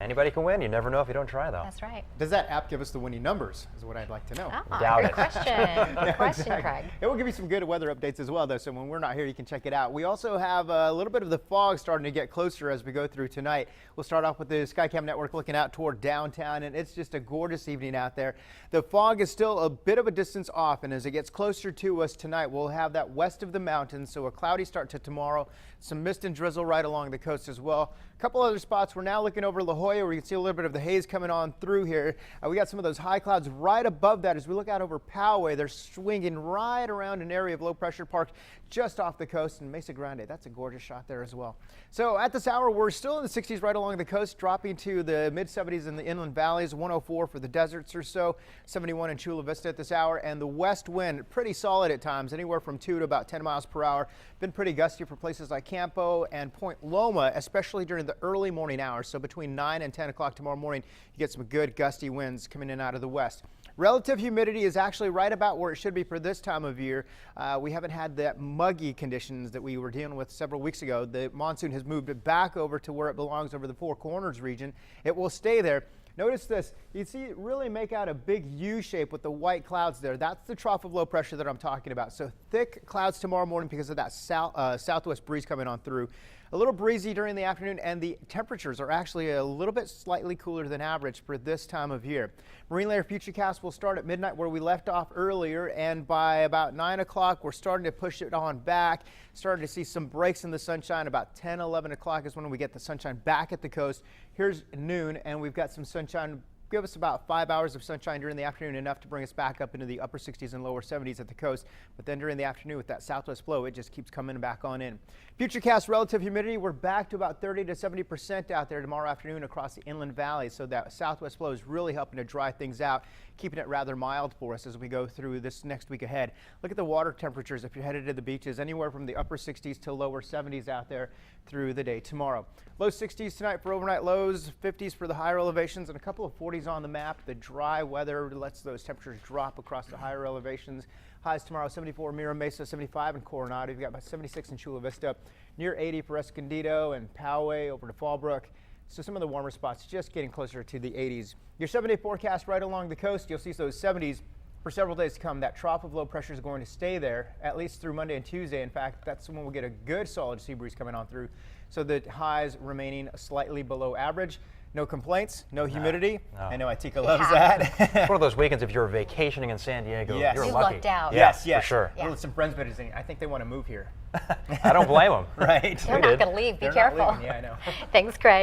Anybody can win. You never know if you don't try, though. That's right. Does that app give us the winning numbers, is what I'd like to know. Doubt Good it. question. Good question, Exactly. Craig. It will give you some good weather updates as well, though, so when we're not here, you can check it out. We also have a little bit of the fog starting to get closer as we go through tonight. We'll start off with the Skycam network looking out toward downtown, and it's just a gorgeous evening out there. The fog is still a bit of a distance off, and as it gets closer to us tonight, we'll have that west of the mountains, so a cloudy start to tomorrow. Some mist and drizzle right along the coast as well. A couple other spots. We're now looking over La Jolla where you can see a little bit of the haze coming on through here. We got some of those high clouds right above that. As we look out over Poway, they're swinging right around an area of low pressure parked just off the coast in Mesa Grande. That's a gorgeous shot there as well. So at this hour, we're still in the 60s right along the coast, dropping to the mid 70s in the inland valleys, 104 for the deserts or so, 71 in Chula Vista at this hour, and the west wind pretty solid at times, anywhere from 2 to about 10 miles per hour. Been pretty gusty for places like Campo and Point Loma, especially during the early morning hours. So between 9 and 10 o'clock tomorrow morning, you get some good gusty winds coming in out of the west. Relative humidity is actually right about where it should be for this time of year. We haven't had that muggy conditions that we were dealing with several weeks ago. The monsoon has moved it back over to where it belongs over the Four Corners region. It will stay there. Notice this, you see it really make out a big U shape with the white clouds there. That's the trough of low pressure that I'm talking about. So thick clouds tomorrow morning because of that southwest breeze coming on through. A little breezy during the afternoon, and the temperatures are actually a little bit slightly cooler than average for this time of year. Marine layer futurecast will start at midnight where we left off earlier, and by about 9 o'clock we're starting to push it on back, starting to see some breaks in the sunshine. About 10, 11 o'clock is when we get the sunshine back at the coast. Here's noon, and we've got some sunshine. Give us about 5 hours of sunshine during the afternoon, enough to bring us back up into the upper 60s and lower 70s at the coast. But then during the afternoon with that southwest flow, it just keeps coming back on in. Futurecast relative humidity, we're back to about 30 to 70% out there tomorrow afternoon across the inland valleys. So that southwest flow is really helping to dry things out, keeping it rather mild for us as we go through this next week ahead. Look at the water temperatures if you're headed to the beaches, anywhere from the upper 60s to lower 70s out there through the day tomorrow. Low 60s tonight for overnight lows, 50s for the higher elevations, and a couple of 40s on the map. The dry weather lets those temperatures drop across the higher elevations. Highs tomorrow, 74 Mira Mesa, 75 in Coronado. You've got about 76 in Chula Vista, near 80 for Escondido and Poway over to Fallbrook. So some of the warmer spots just getting closer to the 80s. Your 7-day forecast right along the coast, you'll see those 70s for several days to come. That trough of low pressure is going to stay there at least through Monday and Tuesday. In fact, that's when we'll get a good solid sea breeze coming on through. So the highs remaining slightly below average. No complaints, no humidity. No. I know Atika loves that. It's one of those weekends if you're vacationing in San Diego, Yes. you're You lucky. lucked out. Yes, For sure. Yeah. Well, some friends visiting. I think they want to move here. I don't blame them. Right. They're not going to leave. Be They're not careful. leaving. Yeah, I know. Thanks, Craig.